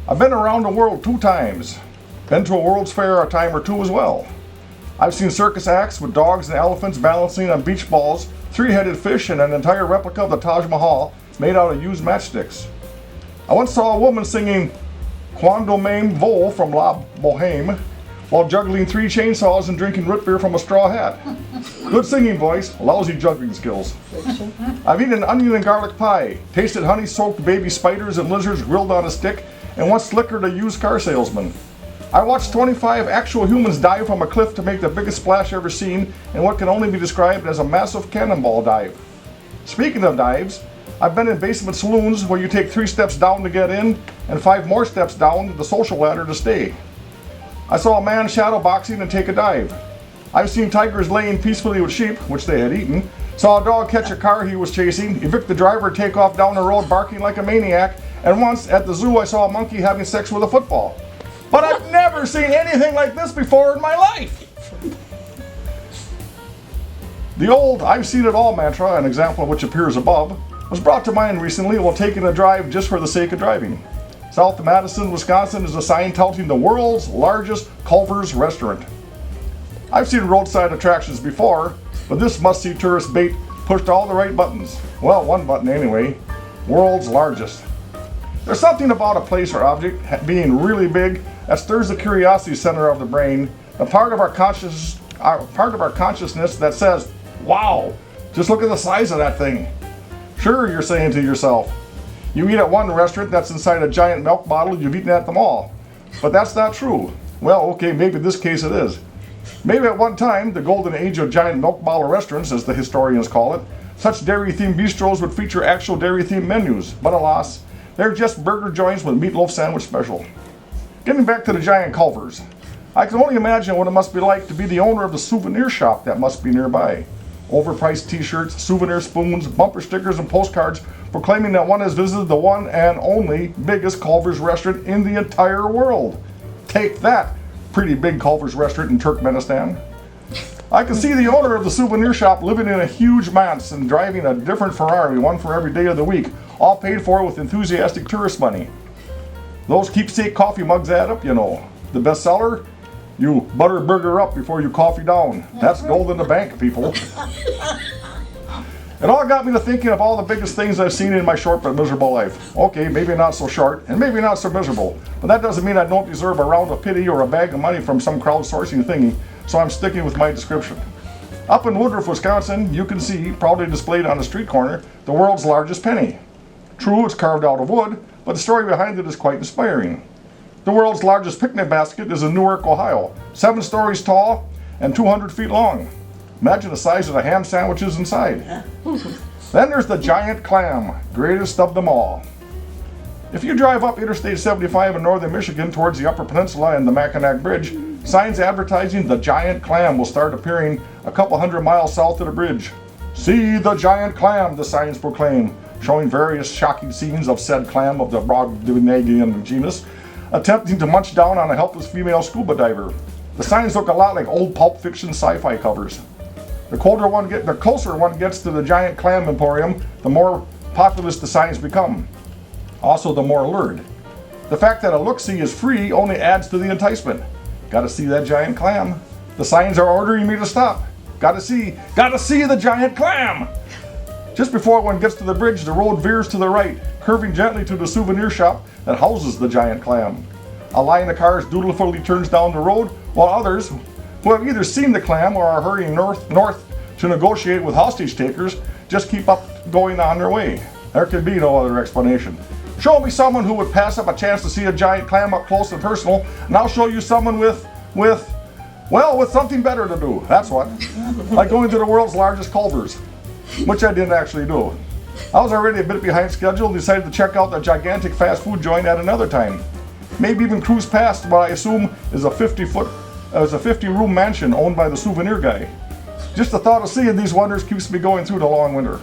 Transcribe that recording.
I've been around the world 2 times. Been to a World's Fair a time or 2 as well. I've seen circus acts with dogs and elephants balancing on beach balls, 3-headed fish, and an entire replica of the Taj Mahal made out of used matchsticks. I once saw a woman singing Quando Mame Vol from La Boheme while juggling 3 chainsaws and drinking root beer from a straw hat. Good singing voice, lousy juggling skills. I've eaten onion and garlic pie, tasted honey-soaked baby spiders and lizards grilled on a stick, and once slickered a used car salesman. I watched 25 actual humans dive from a cliff to make the biggest splash ever seen in what can only be described as a massive cannonball dive. Speaking of dives, I've been in basement saloons where you take 3 steps down to get in and 5 more steps down the social ladder to stay. I saw a man shadow boxing and take a dive. I've seen tigers laying peacefully with sheep, which they had eaten, saw a dog catch a car he was chasing, evict the driver, take off down the road barking like a maniac, and once at the zoo I saw a monkey having sex with a football. But I've never seen anything like this before in my life! The old "I've seen it all" mantra, an example of which appears above, was brought to mind recently while taking a drive just for the sake of driving. South of Madison, Wisconsin is a sign touting the world's largest Culvers restaurant. I've seen roadside attractions before, but this must-see tourist bait pushed all the right buttons. Well, one button anyway. World's largest. There's something about a place or object being really big that stirs the curiosity center of the brain, a part of our consciousness that says, "Wow, just look at the size of that thing." Sure, you're saying to yourself, you eat at one restaurant that's inside a giant milk bottle, you've eaten at them all. But that's not true. Well, okay, maybe in this case it is. Maybe at one time, the golden age of giant milk bottle restaurants, as the historians call it, such dairy-themed bistros would feature actual dairy-themed menus. But alas, they're just burger joints with meatloaf sandwich special. Getting back to the giant Culvers, I can only imagine what it must be like to be the owner of the souvenir shop that must be nearby. Overpriced t-shirts, souvenir spoons, bumper stickers, and postcards proclaiming that one has visited the one and only biggest Culver's restaurant in the entire world. Take that, pretty big Culver's restaurant in Turkmenistan. I can see the owner of the souvenir shop living in a huge manse and driving a different Ferrari, one for every day of the week, all paid for with enthusiastic tourist money. Those keepsake coffee mugs add up, you know. The bestseller? You butter burger up before you coffee down. That's gold in the bank, people. It all got me to thinking of all the biggest things I've seen in my short but miserable life. Okay, maybe not so short, and maybe not so miserable, but that doesn't mean I don't deserve a round of pity or a bag of money from some crowdsourcing thingy, so I'm sticking with my description. Up in Woodruff, Wisconsin, you can see, proudly displayed on a street corner, the world's largest penny. True, it's carved out of wood, but the story behind it is quite inspiring. The world's largest picnic basket is in Newark, Ohio, 7 stories tall and 200 feet long. Imagine the size of the ham sandwiches inside. Then there's the giant clam, greatest of them all. If you drive up Interstate 75 in northern Michigan towards the Upper Peninsula and the Mackinac Bridge, signs advertising the giant clam will start appearing a couple hundred miles south of the bridge. "See the giant clam," the signs proclaim, showing various shocking scenes of said clam of the Brobdingnagian genus, attempting to munch down on a helpless female scuba diver. The signs look a lot like old Pulp Fiction sci-fi covers. The closer one gets to the giant clam emporium, the more populous the signs become. Also, the more lured. The fact that a look-see is free only adds to the enticement. Gotta see that giant clam. The signs are ordering me to stop. Gotta see the giant clam! Just before one gets to the bridge, the road veers to the right, curving gently to the souvenir shop that houses the giant clam. A line of cars dutifully turns down the road, while others, who have either seen the clam or are hurrying north to negotiate with hostage takers, just keep up going on their way. There could be no other explanation. Show me someone who would pass up a chance to see a giant clam up close and personal, and I'll show you someone with something better to do. That's what. Like going to the world's largest Culvers, which I didn't actually do. I was already a bit behind schedule and decided to check out the gigantic fast food joint at another time. Maybe even cruise past what I assume is a 50-room mansion owned by the souvenir guy. Just the thought of seeing these wonders keeps me going through the long winter.